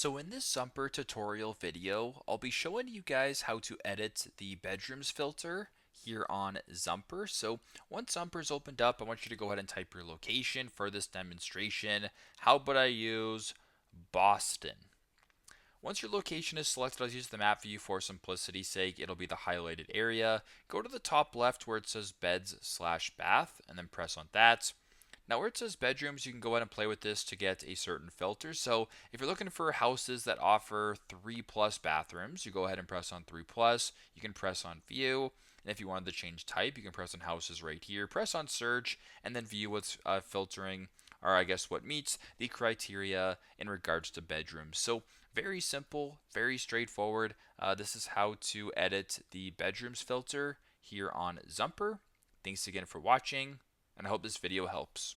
So in this Zumper tutorial video, I'll be showing you guys how to edit the bedrooms filter here on Zumper. So once Zumper's opened up, I want you to go ahead and type your location for this demonstration. How about I use Boston? Once your location is selected, I'll use the map view for simplicity's sake. It'll be the highlighted area. Go to the top left where it says beds/bath and then press on that. Now where it says bedrooms, you can go ahead and play with this to get a certain filter. So if you're looking for houses that offer 3+ bathrooms, you go ahead and press on 3+. You can press on view. And if you wanted to change type, you can press on houses right here. Press on search and then view what's filtering, or I guess what meets the criteria in regards to bedrooms. So very simple, very straightforward. This is how to edit the bedrooms filter here on Zumper. Thanks again for watching, and I hope this video helps.